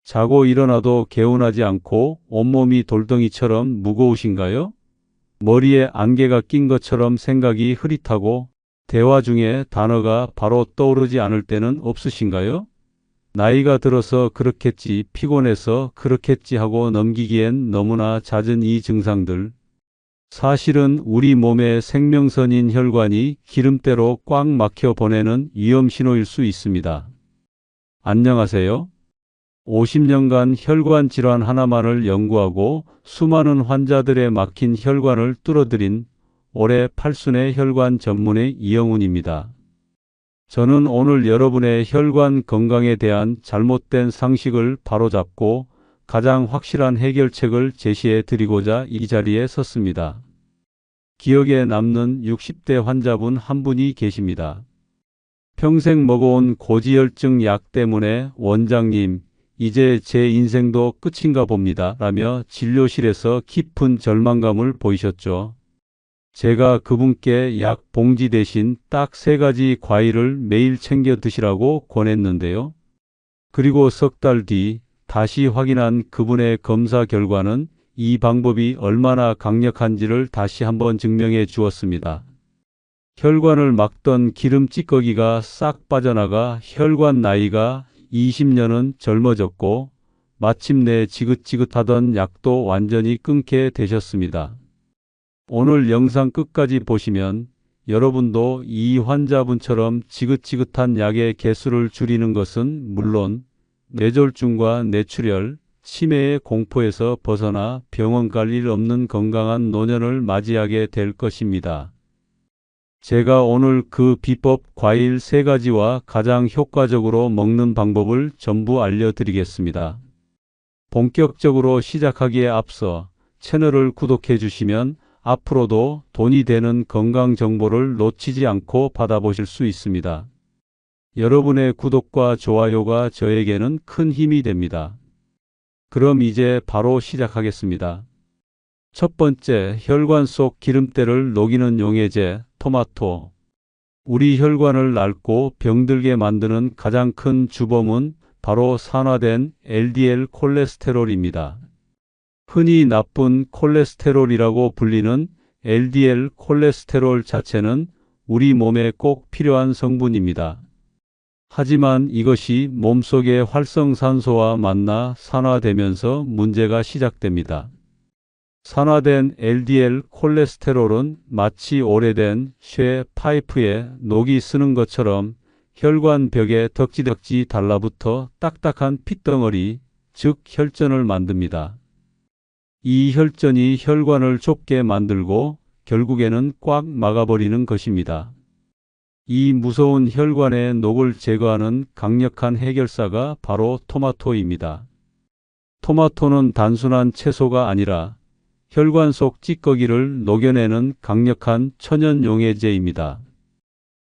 자고 일어나도 개운하지 않고 온몸이 돌덩이처럼 무거우신가요? 머리에 안개가 낀 것처럼 생각이 흐릿하고 대화 중에 단어가 바로 떠오르지 않을 때는 없으신가요? 나이가 들어서 그렇겠지, 피곤해서 그렇겠지 하고 넘기기엔 너무나 잦은 이 증상들. 사실은 우리 몸의 생명선인 혈관이 기름때로 꽉 막혀 보내는 위험 신호일 수 있습니다. 안녕하세요. 50년간 혈관 질환 하나만을 연구하고 수많은 환자들의 막힌 혈관을 뚫어드린 올해 팔순의 혈관 전문의 이영훈입니다. 저는 오늘 여러분의 혈관 건강에 대한 잘못된 상식을 바로잡고 가장 확실한 해결책을 제시해 드리고자 이 자리에 섰습니다. 기억에 남는 60대 환자분 한 분이 계십니다. 평생 먹어온 고지혈증 약 때문에 원장님, 이제 제 인생도 끝인가 봅니다. 라며 진료실에서 깊은 절망감을 보이셨죠. 제가 그분께 약 봉지 대신 딱 3가지 과일을 매일 챙겨 드시라고 권했는데요. 그리고 석 달 뒤 다시 확인한 그분의 검사 결과는 이 방법이 얼마나 강력한지를 다시 한번 증명해 주었습니다. 혈관을 막던 기름 찌꺼기가 싹 빠져나가 혈관 나이가 20년은 젊어졌고 마침내 지긋지긋하던 약도 완전히 끊게 되셨습니다. 오늘 영상 끝까지 보시면 여러분도 이 환자분처럼 지긋지긋한 약의 개수를 줄이는 것은 물론 뇌졸중과 뇌출혈, 치매의 공포에서 벗어나 병원 갈 일 없는 건강한 노년을 맞이하게 될 것입니다. 제가 오늘 그 비법 과일 3가지와 가장 효과적으로 먹는 방법을 전부 알려드리겠습니다. 본격적으로 시작하기에 앞서 채널을 구독해 주시면 앞으로도 돈이 되는 건강 정보를 놓치지 않고 받아보실 수 있습니다. 여러분의 구독과 좋아요가 저에게는 큰 힘이 됩니다. 그럼 이제 바로 시작하겠습니다. 첫 번째, 혈관 속 기름때를 녹이는 용해제, 토마토. 우리 혈관을 낡고 병들게 만드는 가장 큰 주범은 바로 산화된 LDL 콜레스테롤입니다. 흔히 나쁜 콜레스테롤이라고 불리는 LDL 콜레스테롤 자체는 우리 몸에 꼭 필요한 성분입니다. 하지만 이것이 몸속의 활성산소와 만나 산화되면서 문제가 시작됩니다. 산화된 LDL 콜레스테롤은 마치 오래된 쇠 파이프에 녹이 쓰는 것처럼 혈관 벽에 덕지덕지 달라붙어 딱딱한 핏덩어리, 즉 혈전을 만듭니다. 이 혈전이 혈관을 좁게 만들고 결국에는 꽉 막아버리는 것입니다. 이 무서운 혈관의 녹을 제거하는 강력한 해결사가 바로 토마토입니다. 토마토는 단순한 채소가 아니라 혈관 속 찌꺼기를 녹여내는 강력한 천연 용해제입니다.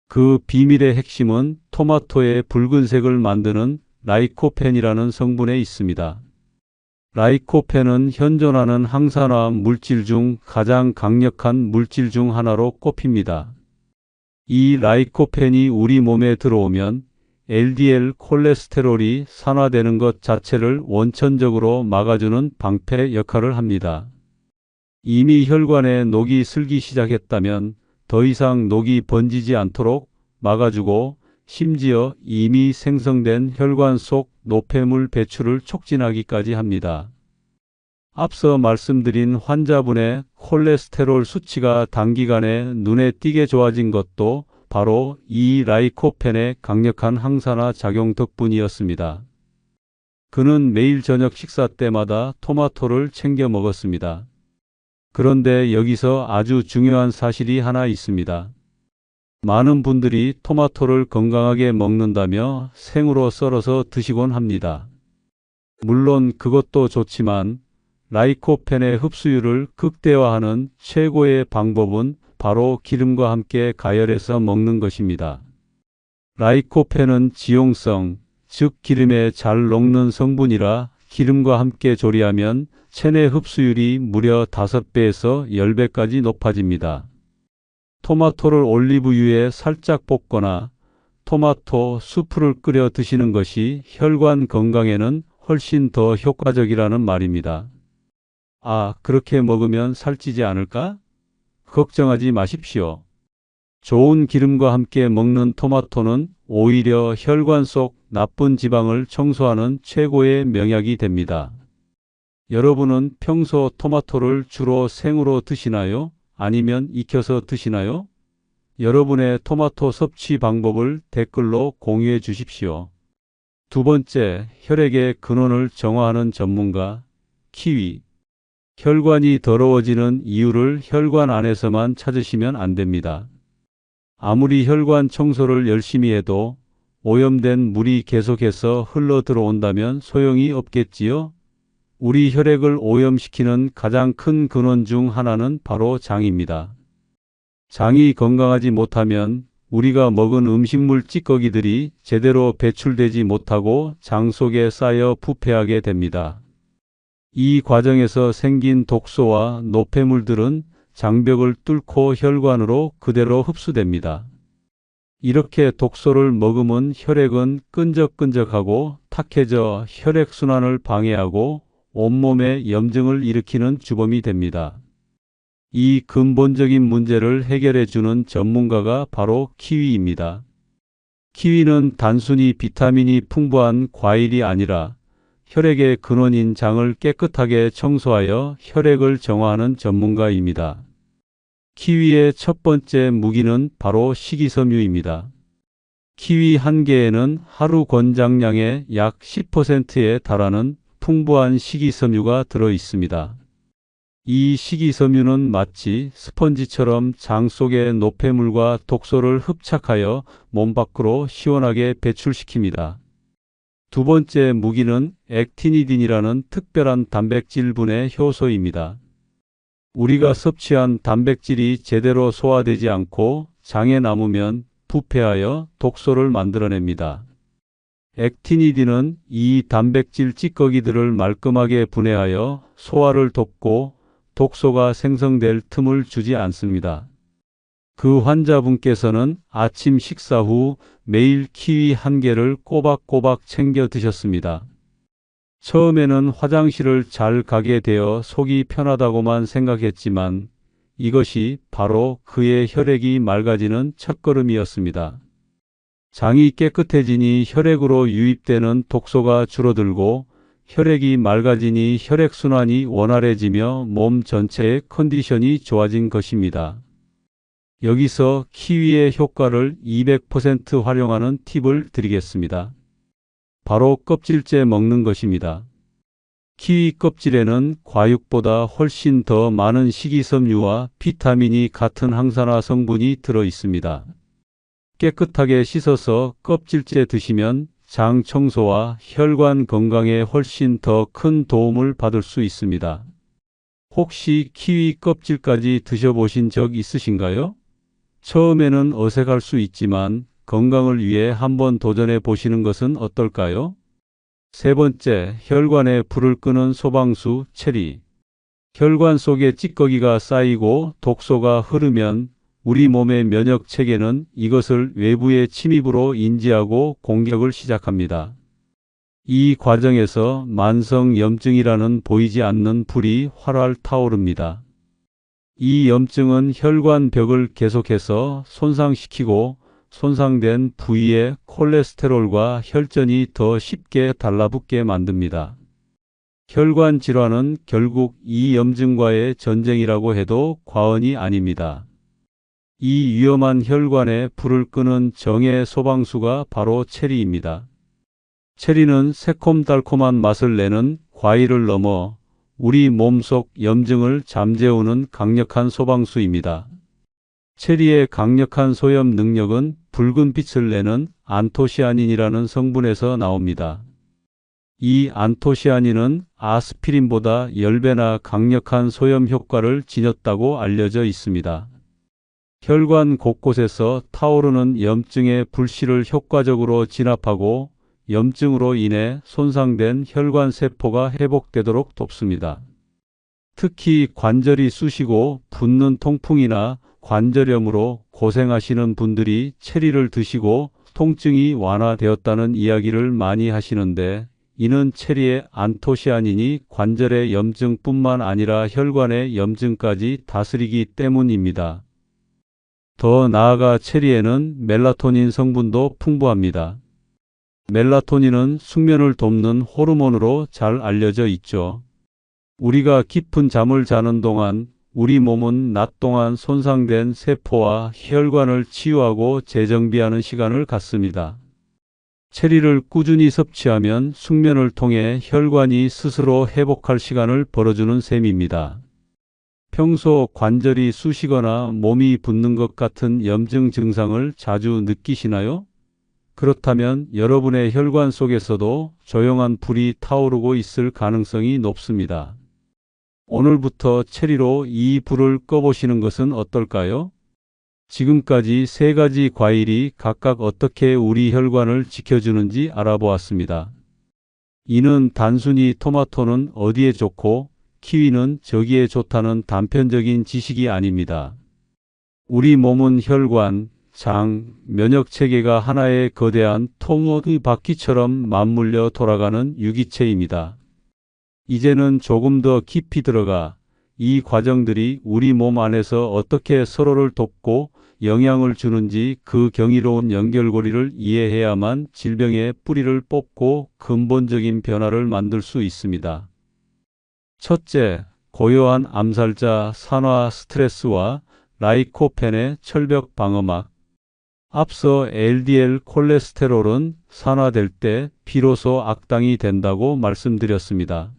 그 비밀의 핵심은 토마토의 붉은색을 만드는 라이코펜이라는 성분에 있습니다. 라이코펜은 현존하는 항산화 물질 중 가장 강력한 물질 중 하나로 꼽힙니다. 이 라이코펜이 우리 몸에 들어오면 LDL 콜레스테롤이 산화되는 것 자체를 원천적으로 막아주는 방패 역할을 합니다. 이미 혈관에 녹이 슬기 시작했다면 더 이상 녹이 번지지 않도록 막아주고 심지어 이미 생성된 혈관 속 노폐물 배출을 촉진하기까지 합니다. 앞서 말씀드린 환자분의 콜레스테롤 수치가 단기간에 눈에 띄게 좋아진 것도 바로 이 라이코펜의 강력한 항산화 작용 덕분이었습니다. 그는 매일 저녁 식사 때마다 토마토를 챙겨 먹었습니다. 그런데 여기서 아주 중요한 사실이 하나 있습니다. 많은 분들이 토마토를 건강하게 먹는다며 생으로 썰어서 드시곤 합니다. 물론 그것도 좋지만 라이코펜의 흡수율을 극대화하는 최고의 방법은 바로 기름과 함께 가열해서 먹는 것입니다. 라이코펜은 지용성, 즉 기름에 잘 녹는 성분이라 기름과 함께 조리하면 체내 흡수율이 무려 5배에서 10배까지 높아집니다. 토마토를 올리브유에 살짝 볶거나 토마토 수프를 끓여 드시는 것이 혈관 건강에는 훨씬 더 효과적이라는 말입니다. 아, 그렇게 먹으면 살찌지 않을까? 걱정하지 마십시오. 좋은 기름과 함께 먹는 토마토는 오히려 혈관 속 나쁜 지방을 청소하는 최고의 명약이 됩니다. 여러분은 평소 토마토를 주로 생으로 드시나요? 아니면 익혀서 드시나요? 여러분의 토마토 섭취 방법을 댓글로 공유해 주십시오. 두 번째, 혈액의 근원을 정화하는 전문가, 키위. 혈관이 더러워지는 이유를 혈관 안에서만 찾으시면 안 됩니다. 아무리 혈관 청소를 열심히 해도 오염된 물이 계속해서 흘러 들어온다면 소용이 없겠지요? 우리 혈액을 오염시키는 가장 큰 근원 중 하나는 바로 장입니다. 장이 건강하지 못하면 우리가 먹은 음식물 찌꺼기들이 제대로 배출되지 못하고 장 속에 쌓여 부패하게 됩니다. 이 과정에서 생긴 독소와 노폐물들은 장벽을 뚫고 혈관으로 그대로 흡수됩니다. 이렇게 독소를 머금은 혈액은 끈적끈적하고 탁해져 혈액순환을 방해하고 온몸에 염증을 일으키는 주범이 됩니다. 이 근본적인 문제를 해결해 주는 전문가가 바로 키위입니다. 키위는 단순히 비타민이 풍부한 과일이 아니라 혈액의 근원인 장을 깨끗하게 청소하여 혈액을 정화하는 전문가입니다. 키위의 첫 번째 무기는 바로 식이섬유입니다. 키위 한 개에는 하루 권장량의 약 10%에 달하는 풍부한 식이섬유가 들어 있습니다. 이 식이섬유는 마치 스펀지처럼 장 속의 노폐물과 독소를 흡착하여 몸 밖으로 시원하게 배출시킵니다. 두 번째 무기는 액티니딘이라는 특별한 단백질분해 효소입니다. 우리가 섭취한 단백질이 제대로 소화되지 않고 장에 남으면 부패하여 독소를 만들어냅니다. 액티니딘은 이 단백질 찌꺼기들을 말끔하게 분해하여 소화를 돕고 독소가 생성될 틈을 주지 않습니다. 그 환자분께서는 아침 식사 후 매일 키위 한 개를 꼬박꼬박 챙겨 드셨습니다. 처음에는 화장실을 잘 가게 되어 속이 편하다고만 생각했지만 이것이 바로 그의 혈액이 맑아지는 첫걸음이었습니다. 장이 깨끗해지니 혈액으로 유입되는 독소가 줄어들고 혈액이 맑아지니 혈액순환이 원활해지며 몸 전체의 컨디션이 좋아진 것입니다. 여기서 키위의 효과를 200% 활용하는 팁을 드리겠습니다. 바로 껍질째 먹는 것입니다. 키위 껍질에는 과육보다 훨씬 더 많은 식이섬유와 비타민이 같은 항산화 성분이 들어 있습니다. 깨끗하게 씻어서 껍질째 드시면 장 청소와 혈관 건강에 훨씬 더 큰 도움을 받을 수 있습니다. 혹시 키위 껍질까지 드셔보신 적 있으신가요? 처음에는 어색할 수 있지만 건강을 위해 한번 도전해 보시는 것은 어떨까요? 세 번째, 혈관에 불을 끄는 소방수 체리. 혈관 속에 찌꺼기가 쌓이고 독소가 흐르면 우리 몸의 면역 체계는 이것을 외부의 침입으로 인지하고 공격을 시작합니다. 이 과정에서 만성 염증이라는 보이지 않는 불이 활활 타오릅니다. 이 염증은 혈관 벽을 계속해서 손상시키고 손상된 부위에 콜레스테롤과 혈전이 더 쉽게 달라붙게 만듭니다. 혈관 질환은 결국 이 염증과의 전쟁이라고 해도 과언이 아닙니다. 이 위험한 혈관에 불을 끄는 정예 소방수가 바로 체리입니다. 체리는 새콤달콤한 맛을 내는 과일을 넘어 우리 몸속 염증을 잠재우는 강력한 소방수입니다. 체리의 강력한 소염 능력은 붉은 빛을 내는 안토시아닌이라는 성분에서 나옵니다. 이 안토시아닌은 아스피린보다 10배나 강력한 소염 효과를 지녔다고 알려져 있습니다. 혈관 곳곳에서 타오르는 염증의 불씨를 효과적으로 진압하고 염증으로 인해 손상된 혈관 세포가 회복되도록 돕습니다. 특히 관절이 쑤시고 붓는 통풍이나 관절염으로 고생하시는 분들이 체리를 드시고 통증이 완화되었다는 이야기를 많이 하시는데 이는 체리의 안토시아닌이 관절의 염증뿐만 아니라 혈관의 염증까지 다스리기 때문입니다. 더 나아가 체리에는 멜라토닌 성분도 풍부합니다. 멜라토닌은 숙면을 돕는 호르몬으로 잘 알려져 있죠. 우리가 깊은 잠을 자는 동안 우리 몸은 낮 동안 손상된 세포와 혈관을 치유하고 재정비하는 시간을 갖습니다. 체리를 꾸준히 섭취하면 숙면을 통해 혈관이 스스로 회복할 시간을 벌어주는 셈입니다. 평소 관절이 쑤시거나 몸이 붓는 것 같은 염증 증상을 자주 느끼시나요? 그렇다면 여러분의 혈관 속에서도 조용한 불이 타오르고 있을 가능성이 높습니다. 오늘부터 체리로 이 불을 꺼보시는 것은 어떨까요? 지금까지 세 가지 과일이 각각 어떻게 우리 혈관을 지켜주는지 알아보았습니다. 이는 단순히 토마토는 어디에 좋고 키위는 저기에 좋다는 단편적인 지식이 아닙니다. 우리 몸은 혈관, 장, 면역 체계가 하나의 거대한 통로의 바퀴처럼 맞물려 돌아가는 유기체입니다. 이제는 조금 더 깊이 들어가 이 과정들이 우리 몸 안에서 어떻게 서로를 돕고 영향을 주는지 그 경이로운 연결고리를 이해해야만 질병의 뿌리를 뽑고 근본적인 변화를 만들 수 있습니다. 첫째, 고요한 암살자 산화 스트레스와 라이코펜의 철벽 방어막. 앞서 LDL 콜레스테롤은 산화될 때 비로소 악당이 된다고 말씀드렸습니다.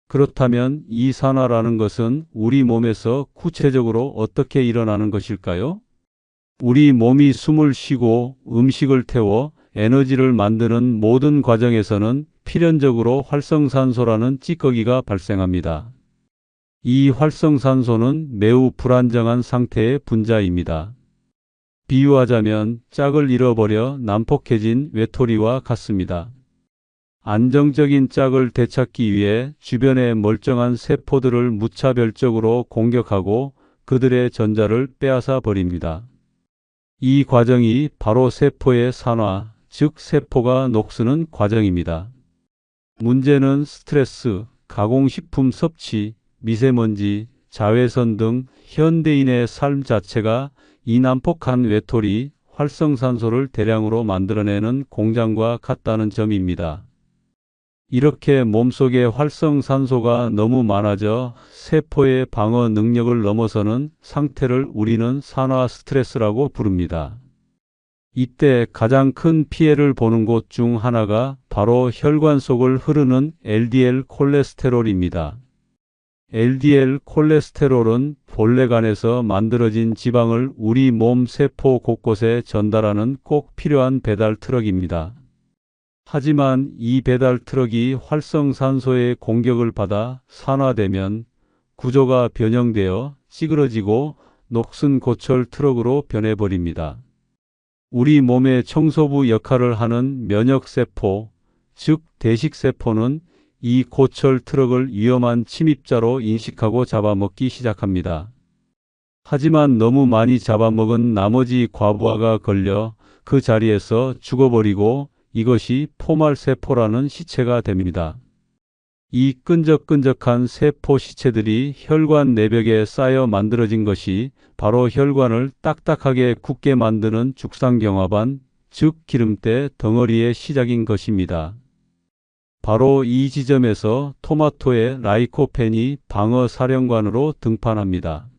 그렇다면 이 산화라는 것은 우리 몸에서 구체적으로 어떻게 일어나는 것일까요? 우리 몸이 숨을 쉬고 음식을 태워 에너지를 만드는 모든 과정에서는 필연적으로 활성산소라는 찌꺼기가 발생합니다. 이 활성산소는 매우 불안정한 상태의 분자입니다. 비유하자면 짝을 잃어버려 난폭해진 외톨이와 같습니다. 안정적인 짝을 되찾기 위해 주변의 멀쩡한 세포들을 무차별적으로 공격하고 그들의 전자를 빼앗아 버립니다. 이 과정이 바로 세포의 산화, 즉 세포가 녹쓰는 과정입니다. 문제는 스트레스, 가공식품 섭취, 미세먼지, 자외선 등 현대인의 삶 자체가 이 난폭한 외톨이, 활성산소를 대량으로 만들어내는 공장과 같다는 점입니다. 이렇게 몸속에 활성산소가 너무 많아져 세포의 방어 능력을 넘어서는 상태를 우리는 산화 스트레스라고 부릅니다. 이때 가장 큰 피해를 보는 곳 중 하나가 바로 혈관 속을 흐르는 LDL 콜레스테롤입니다. LDL 콜레스테롤은 본래 간에서 만들어진 지방을 우리 몸 세포 곳곳에 전달하는 꼭 필요한 배달 트럭입니다. 하지만 이 배달 트럭이 활성산소의 공격을 받아 산화되면 구조가 변형되어 찌그러지고 녹슨 고철 트럭으로 변해버립니다. 우리 몸의 청소부 역할을 하는 면역세포, 즉 대식세포는 이 고철 트럭을 위험한 침입자로 인식하고 잡아먹기 시작합니다. 하지만 너무 많이 잡아먹은 나머지 과부하가 걸려 그 자리에서 죽어버리고 이것이 포말세포라는 시체가 됩니다. 이 끈적끈적한 세포 시체들이 혈관 내벽에 쌓여 만들어진 것이 바로 혈관을 딱딱하게 굳게 만드는 죽상경화반, 즉 기름때 덩어리의 시작인 것입니다. 바로 이 지점에서 토마토의 라이코펜이 방어사령관으로 등판합니다.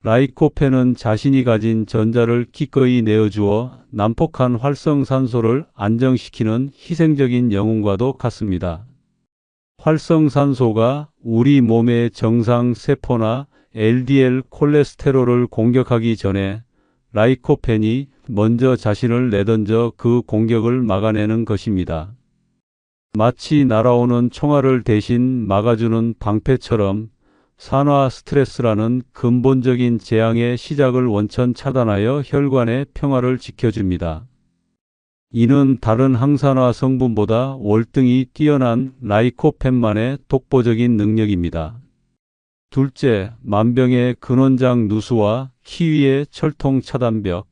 라이코펜은 자신이 가진 전자를 기꺼이 내어주어 난폭한 활성산소를 안정시키는 희생적인 영웅과도 같습니다. 활성산소가 우리 몸의 정상 세포나 LDL 콜레스테롤을 공격하기 전에 라이코펜이 먼저 자신을 내던져 그 공격을 막아내는 것입니다. 마치 날아오는 총알을 대신 막아주는 방패처럼 산화 스트레스라는 근본적인 재앙의 시작을 원천 차단하여 혈관의 평화를 지켜줍니다. 이는 다른 항산화 성분보다 월등히 뛰어난 라이코펜만의 독보적인 능력입니다. 둘째, 만병의 근원장 누수와 키위의 철통 차단벽.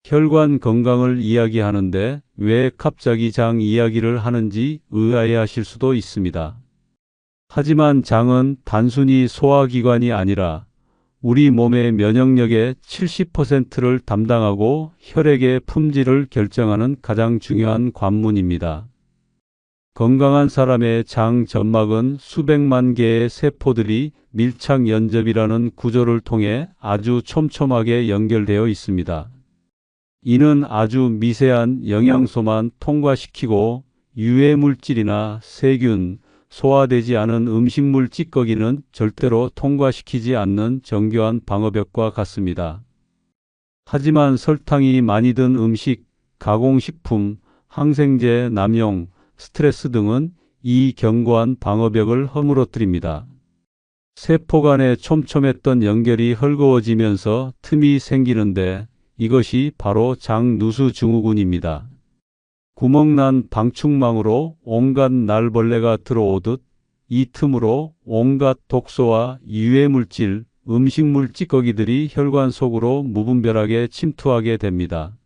혈관 건강을 이야기하는데 왜 갑자기 장 이야기를 하는지 의아해하실 수도 있습니다. 하지만 장은 단순히 소화기관이 아니라 우리 몸의 면역력의 70%를 담당하고 혈액의 품질을 결정하는 가장 중요한 관문입니다. 건강한 사람의 장 점막은 수백만 개의 세포들이 밀착 연접이라는 구조를 통해 아주 촘촘하게 연결되어 있습니다. 이는 아주 미세한 영양소만 통과시키고 유해물질이나 세균, 소화되지 않은 음식물 찌꺼기는 절대로 통과시키지 않는 정교한 방어벽과 같습니다. 하지만 설탕이 많이 든 음식, 가공식품, 항생제 남용, 스트레스 등은 이 견고한 방어벽을 허물어뜨립니다. 세포 간의 촘촘했던 연결이 헐거워지면서 틈이 생기는데 이것이 바로 장누수 증후군입니다. 구멍난 방충망으로 온갖 날벌레가 들어오듯 이 틈으로 온갖 독소와 유해물질, 음식물 찌꺼기들이 혈관 속으로 무분별하게 침투하게 됩니다.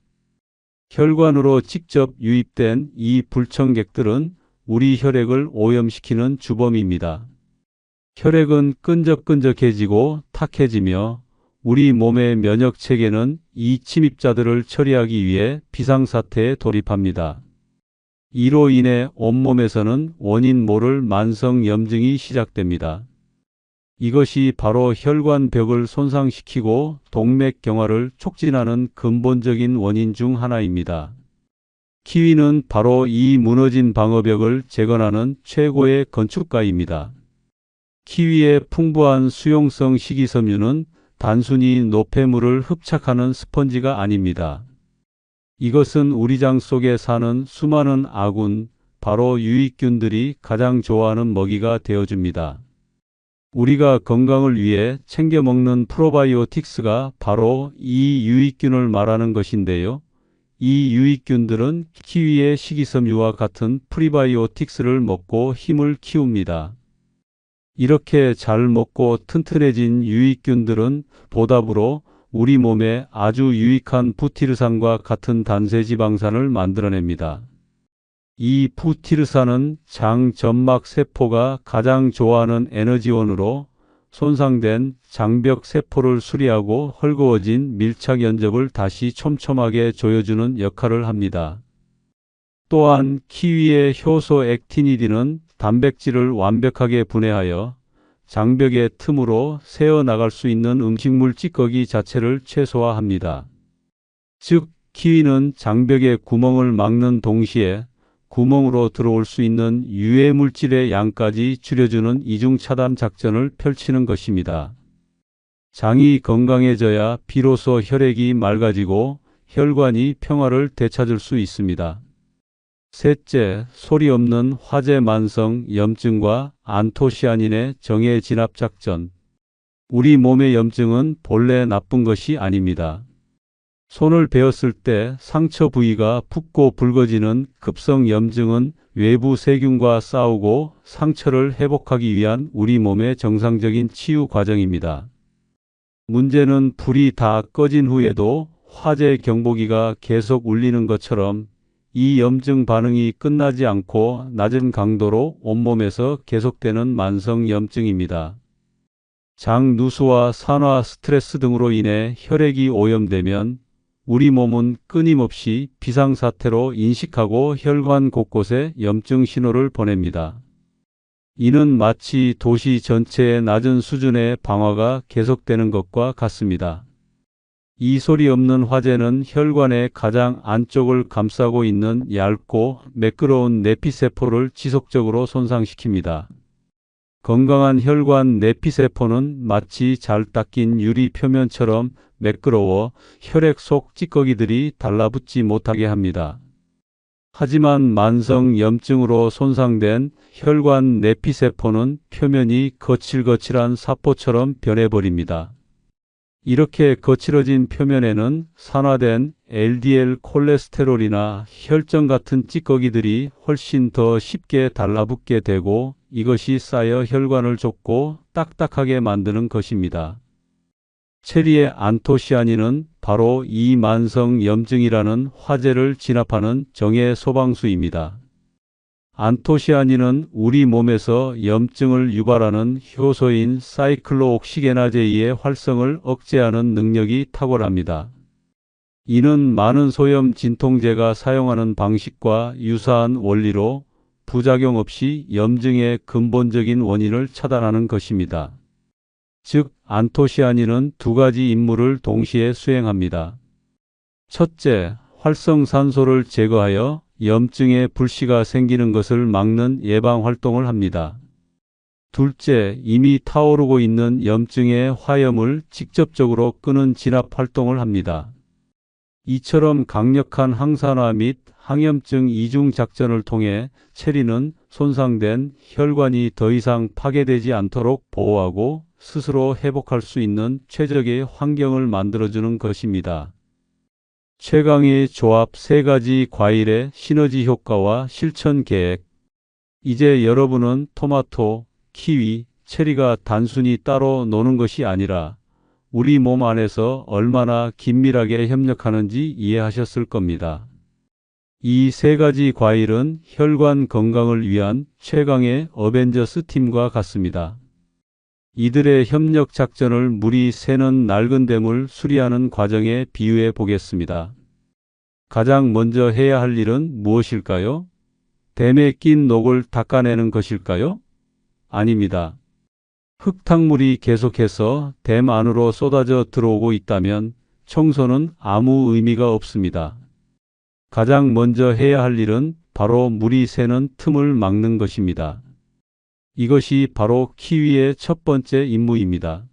혈관으로 직접 유입된 이 불청객들은 우리 혈액을 오염시키는 주범입니다. 혈액은 끈적끈적해지고 탁해지며 우리 몸의 면역체계는 이 침입자들을 처리하기 위해 비상사태에 돌입합니다. 이로 인해 온몸에서는 원인 모를 만성염증이 시작됩니다. 이것이 바로 혈관벽을 손상시키고 동맥경화를 촉진하는 근본적인 원인 중 하나입니다. 키위는 바로 이 무너진 방어벽을 재건하는 최고의 건축가입니다. 키위의 풍부한 수용성 식이섬유는 단순히 노폐물을 흡착하는 스펀지가 아닙니다. 이것은 우리 장 속에 사는 수많은 아군, 바로 유익균들이 가장 좋아하는 먹이가 되어줍니다. 우리가 건강을 위해 챙겨 먹는 프로바이오틱스가 바로 이 유익균을 말하는 것인데요. 이 유익균들은 키위의 식이섬유와 같은 프리바이오틱스를 먹고 힘을 키웁니다. 이렇게 잘 먹고 튼튼해진 유익균들은 보답으로 우리 몸에 아주 유익한 부티르산과 같은 단세지방산을 만들어냅니다. 이 부티르산은 장 점막 세포가 가장 좋아하는 에너지원으로 손상된 장벽 세포를 수리하고 헐거워진 밀착 연접을 다시 촘촘하게 조여주는 역할을 합니다. 또한 키위의 효소 액티니딘은 단백질을 완벽하게 분해하여 장벽의 틈으로 새어나갈 수 있는 음식물 찌꺼기 자체를 최소화합니다. 즉, 키위는 장벽의 구멍을 막는 동시에 구멍으로 들어올 수 있는 유해 물질의 양까지 줄여주는 이중 차단 작전을 펼치는 것입니다. 장이 건강해져야 비로소 혈액이 맑아지고 혈관이 평화를 되찾을 수 있습니다. 셋째, 소리 없는 화재 만성 염증과 안토시아닌의 정해 진압 작전. 우리 몸의 염증은 본래 나쁜 것이 아닙니다. 손을 베었을 때 상처 부위가 붓고 붉어지는 급성 염증은 외부 세균과 싸우고 상처를 회복하기 위한 우리 몸의 정상적인 치유 과정입니다. 문제는 불이 다 꺼진 후에도 화재 경보기가 계속 울리는 것처럼 이 염증 반응이 끝나지 않고 낮은 강도로 온몸에서 계속되는 만성 염증입니다. 장 누수와 산화 스트레스 등으로 인해 혈액이 오염되면 우리 몸은 끊임없이 비상사태로 인식하고 혈관 곳곳에 염증 신호를 보냅니다. 이는 마치 도시 전체의 낮은 수준의 방화가 계속되는 것과 같습니다. 이 소리 없는 화재는 혈관의 가장 안쪽을 감싸고 있는 얇고 매끄러운 내피세포를 지속적으로 손상시킵니다. 건강한 혈관 내피세포는 마치 잘 닦인 유리 표면처럼 매끄러워 혈액 속 찌꺼기들이 달라붙지 못하게 합니다. 하지만 만성 염증으로 손상된 혈관 내피세포는 표면이 거칠거칠한 사포처럼 변해버립니다. 이렇게 거칠어진 표면에는 산화된 LDL 콜레스테롤이나 혈전 같은 찌꺼기들이 훨씬 더 쉽게 달라붙게 되고 이것이 쌓여 혈관을 좁고 딱딱하게 만드는 것입니다. 체리의 안토시아닌은 바로 이 만성 염증이라는 화제를 진압하는 정예 소방수입니다. 안토시아닌은 우리 몸에서 염증을 유발하는 효소인 사이클로옥시게나제이의 활성을 억제하는 능력이 탁월합니다. 이는 많은 소염 진통제가 사용하는 방식과 유사한 원리로 부작용 없이 염증의 근본적인 원인을 차단하는 것입니다. 즉, 안토시아닌은 두 가지 임무를 동시에 수행합니다. 첫째, 활성산소를 제거하여 염증의 불씨가 생기는 것을 막는 예방 활동을 합니다. 둘째, 이미 타오르고 있는 염증의 화염을 직접적으로 끄는 진압 활동을 합니다. 이처럼 강력한 항산화 및 항염증 이중 작전을 통해 체리는 손상된 혈관이 더 이상 파괴되지 않도록 보호하고 스스로 회복할 수 있는 최적의 환경을 만들어주는 것입니다. 최강의 조합 세 가지 과일의 시너지 효과와 실천 계획. 이제 여러분은 토마토, 키위, 체리가 단순히 따로 노는 것이 아니라 우리 몸 안에서 얼마나 긴밀하게 협력하는지 이해하셨을 겁니다. 이 세 가지 과일은 혈관 건강을 위한 최강의 어벤져스 팀과 같습니다. 이들의 협력 작전을 물이 새는 낡은 댐을 수리하는 과정에 비유해 보겠습니다. 가장 먼저 해야 할 일은 무엇일까요? 댐에 낀 녹을 닦아내는 것일까요? 아닙니다. 흙탕물이 계속해서 댐 안으로 쏟아져 들어오고 있다면 청소는 아무 의미가 없습니다. 가장 먼저 해야 할 일은 바로 물이 새는 틈을 막는 것입니다. 이것이 바로 키위의 첫 번째 임무입니다.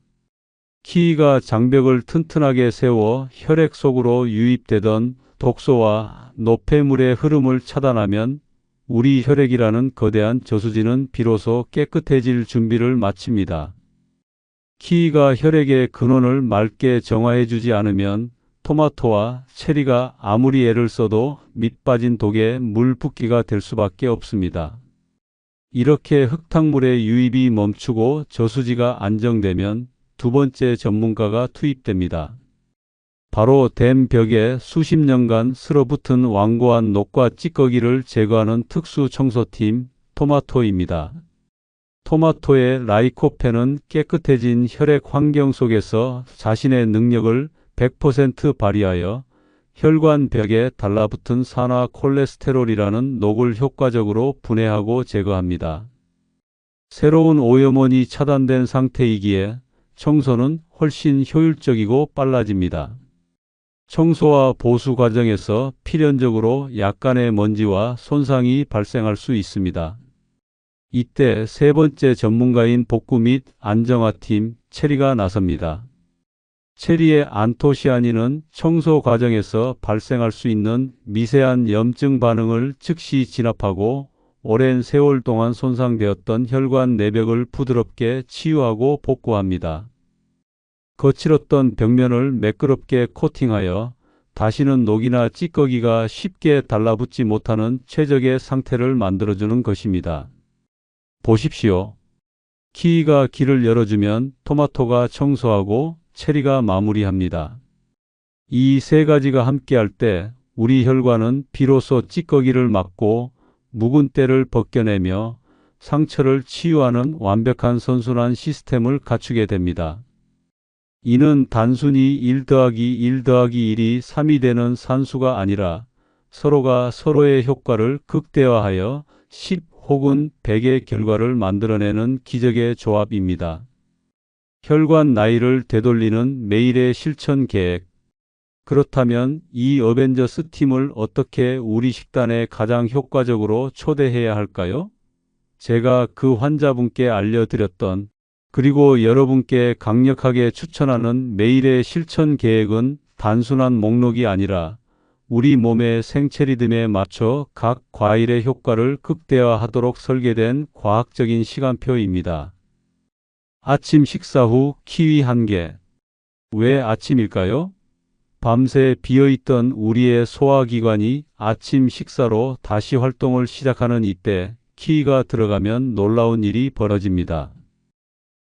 키위가 장벽을 튼튼하게 세워 혈액 속으로 유입되던 독소와 노폐물의 흐름을 차단하면 우리 혈액이라는 거대한 저수지는 비로소 깨끗해질 준비를 마칩니다. 키위가 혈액의 근원을 맑게 정화해주지 않으면 토마토와 체리가 아무리 애를 써도 밑 빠진 독에 물 붓기가 될 수밖에 없습니다. 이렇게 흙탕물의 유입이 멈추고 저수지가 안정되면 두 번째 전문가가 투입됩니다. 바로 댐 벽에 수십 년간 쓸어붙은 완고한 녹과 찌꺼기를 제거하는 특수 청소팀 토마토입니다. 토마토의 라이코펜은 깨끗해진 혈액 환경 속에서 자신의 능력을 100% 발휘하여 혈관 벽에 달라붙은 산화 콜레스테롤이라는 녹을 효과적으로 분해하고 제거합니다. 새로운 오염원이 차단된 상태이기에 청소는 훨씬 효율적이고 빨라집니다. 청소와 보수 과정에서 필연적으로 약간의 먼지와 손상이 발생할 수 있습니다. 이때 세 번째 전문가인 복구 및 안정화팀 체리가 나섭니다. 체리의 안토시아닌은 청소 과정에서 발생할 수 있는 미세한 염증 반응을 즉시 진압하고 오랜 세월 동안 손상되었던 혈관 내벽을 부드럽게 치유하고 복구합니다. 거칠었던 벽면을 매끄럽게 코팅하여 다시는 녹이나 찌꺼기가 쉽게 달라붙지 못하는 최적의 상태를 만들어주는 것입니다. 보십시오. 키위가 길을 열어주면 토마토가 청소하고 체리가 마무리합니다. 이 세 가지가 함께할 때 우리 혈관은 비로소 찌꺼기를 막고 묵은 때를 벗겨내며 상처를 치유하는 완벽한 선순환 시스템을 갖추게 됩니다. 이는 단순히 1 더하기 1 더하기 1이 3이 되는 산수가 아니라 서로가 서로의 효과를 극대화하여 10 혹은 100의 결과를 만들어내는 기적의 조합입니다. 혈관 나이를 되돌리는 매일의 실천 계획. 그렇다면 이 어벤져스 팀을 어떻게 우리 식단에 가장 효과적으로 초대해야 할까요? 제가 그 환자분께 알려드렸던 그리고 여러분께 강력하게 추천하는 매일의 실천 계획은 단순한 목록이 아니라 우리 몸의 생체리듬에 맞춰 각 과일의 효과를 극대화하도록 설계된 과학적인 시간표입니다. 아침 식사 후 키위 1개. 왜 아침일까요? 밤새 비어있던 우리의 소화기관이 아침 식사로 다시 활동을 시작하는 이때 키위가 들어가면 놀라운 일이 벌어집니다.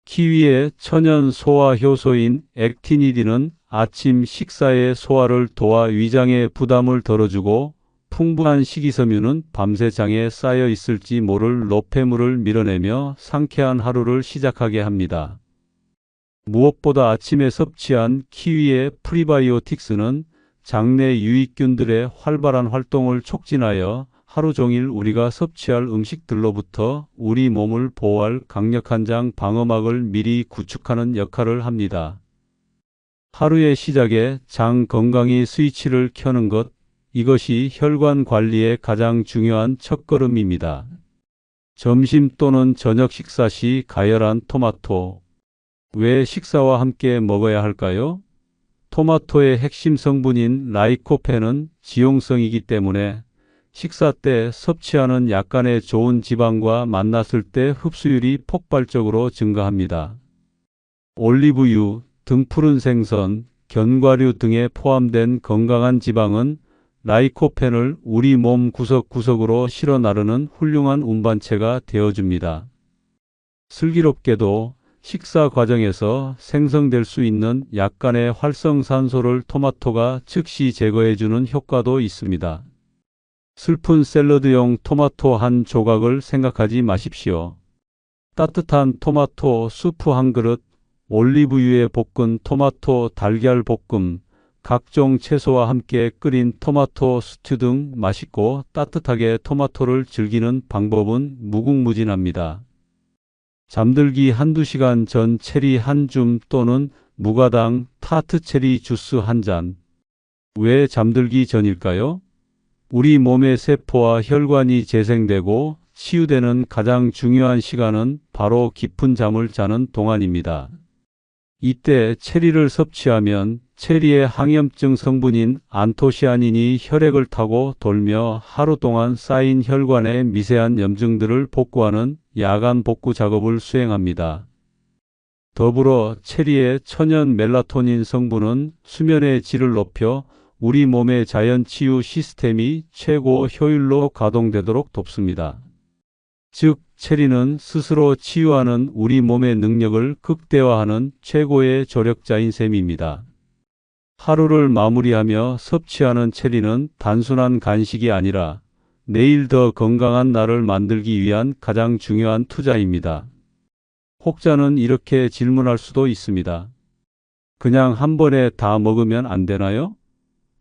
키위의 천연 소화 효소인 액티니딘은 아침 식사의 소화를 도와 위장의 부담을 덜어주고, 풍부한 식이섬유는 밤새 장에 쌓여 있을지 모를 노폐물을 밀어내며 상쾌한 하루를 시작하게 합니다. 무엇보다 아침에 섭취한 키위의 프리바이오틱스는 장내 유익균들의 활발한 활동을 촉진하여 하루 종일 우리가 섭취할 음식들로부터 우리 몸을 보호할 강력한 장 방어막을 미리 구축하는 역할을 합니다. 하루의 시작에 장 건강히 스위치를 켜는 것, 이것이 혈관 관리의 가장 중요한 첫걸음입니다. 점심 또는 저녁 식사 시 가열한 토마토. 왜 식사와 함께 먹어야 할까요? 토마토의 핵심 성분인 라이코펜은 지용성이기 때문에 식사 때 섭취하는 약간의 좋은 지방과 만났을 때 흡수율이 폭발적으로 증가합니다. 올리브유, 등푸른 생선, 견과류 등에 포함된 건강한 지방은 라이코펜을 우리 몸 구석구석으로 실어 나르는 훌륭한 운반체가 되어줍니다. 슬기롭게도 식사 과정에서 생성될 수 있는 약간의 활성산소를 토마토가 즉시 제거해주는 효과도 있습니다. 슬픈 샐러드용 토마토 한 조각을 생각하지 마십시오. 따뜻한 토마토 수프 한 그릇, 올리브유에 볶은 토마토 달걀 볶음, 각종 채소와 함께 끓인 토마토 스튜 등 맛있고 따뜻하게 토마토를 즐기는 방법은 무궁무진합니다. 잠들기 한두 시간 전 체리 한 줌 또는 무가당 타트 체리 주스 한 잔. 왜 잠들기 전일까요? 우리 몸의 세포와 혈관이 재생되고 치유되는 가장 중요한 시간은 바로 깊은 잠을 자는 동안입니다. 이때 체리를 섭취하면 체리의 항염증 성분인 안토시아닌이 혈액을 타고 돌며 하루 동안 쌓인 혈관의 미세한 염증들을 복구하는 야간 복구 작업을 수행합니다. 더불어 체리의 천연 멜라토닌 성분은 수면의 질을 높여 우리 몸의 자연 치유 시스템이 최고 효율로 가동되도록 돕습니다. 즉, 체리는 스스로 치유하는 우리 몸의 능력을 극대화하는 최고의 조력자인 셈입니다. 하루를 마무리하며 섭취하는 체리는 단순한 간식이 아니라 내일 더 건강한 나를 만들기 위한 가장 중요한 투자입니다. 혹자는 이렇게 질문할 수도 있습니다. 그냥 한 번에 다 먹으면 안 되나요?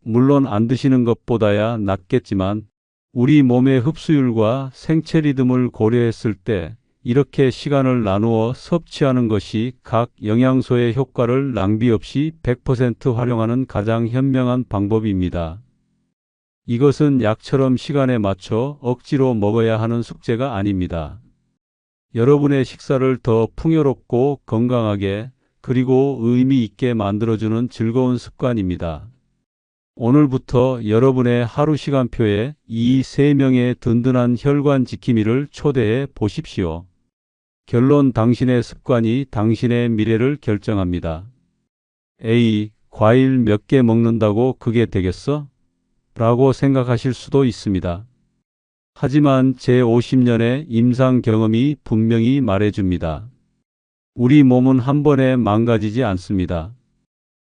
물론 안 드시는 것보다야 낫겠지만 우리 몸의 흡수율과 생체 리듬을 고려했을 때 이렇게 시간을 나누어 섭취하는 것이 각 영양소의 효과를 낭비 없이 100% 활용하는 가장 현명한 방법입니다. 이것은 약처럼 시간에 맞춰 억지로 먹어야 하는 숙제가 아닙니다. 여러분의 식사를 더 풍요롭고 건강하게 그리고 의미 있게 만들어주는 즐거운 습관입니다. 오늘부터 여러분의 하루 시간표에 이 3명의 든든한 혈관 지킴이를 초대해 보십시오. 결론: 당신의 습관이 당신의 미래를 결정합니다. A. 과일 몇 개 먹는다고 그게 되겠어? 라고 생각하실 수도 있습니다. 하지만 제 50년의 임상 경험이 분명히 말해줍니다. 우리 몸은 한 번에 망가지지 않습니다.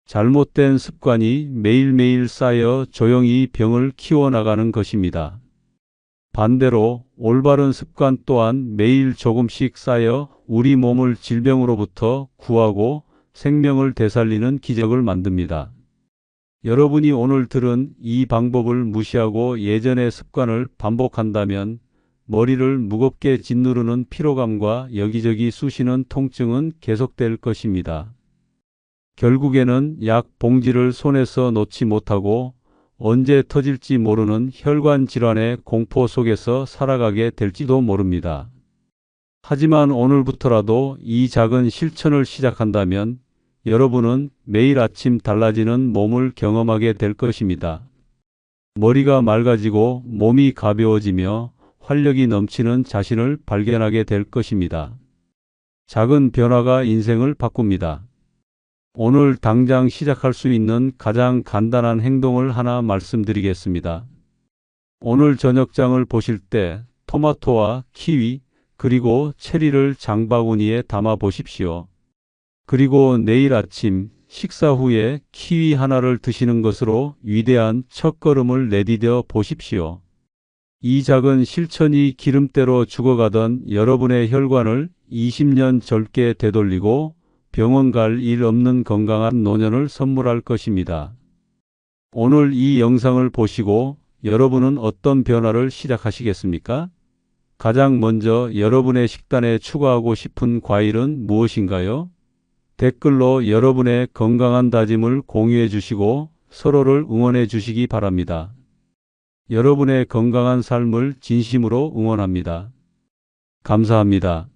잘못된 습관이 매일매일 쌓여 조용히 병을 키워나가는 것입니다. 반대로 올바른 습관 또한 매일 조금씩 쌓여 우리 몸을 질병으로부터 구하고 생명을 되살리는 기적을 만듭니다. 여러분이 오늘 들은 이 방법을 무시하고 예전의 습관을 반복한다면 머리를 무겁게 짓누르는 피로감과 여기저기 쑤시는 통증은 계속될 것입니다. 결국에는 약 봉지를 손에서 놓지 못하고 언제 터질지 모르는 혈관 질환의 공포 속에서 살아가게 될지도 모릅니다. 하지만 오늘부터라도 이 작은 실천을 시작한다면 여러분은 매일 아침 달라지는 몸을 경험하게 될 것입니다. 머리가 맑아지고 몸이 가벼워지며 활력이 넘치는 자신을 발견하게 될 것입니다. 작은 변화가 인생을 바꿉니다. 오늘 당장 시작할 수 있는 가장 간단한 행동을 하나 말씀드리겠습니다. 오늘 저녁장을 보실 때 토마토와 키위, 그리고 체리를 장바구니에 담아 보십시오. 그리고 내일 아침 식사 후에 키위 하나를 드시는 것으로 위대한 첫걸음을 내디뎌 보십시오. 이 작은 실천이 기름때로 죽어가던 여러분의 혈관을 20년 젊게 되돌리고 병원 갈 일 없는 건강한 노년을 선물할 것입니다. 오늘 이 영상을 보시고 여러분은 어떤 변화를 시작하시겠습니까? 가장 먼저 여러분의 식단에 추가하고 싶은 과일은 무엇인가요? 댓글로 여러분의 건강한 다짐을 공유해 주시고 서로를 응원해 주시기 바랍니다. 여러분의 건강한 삶을 진심으로 응원합니다. 감사합니다.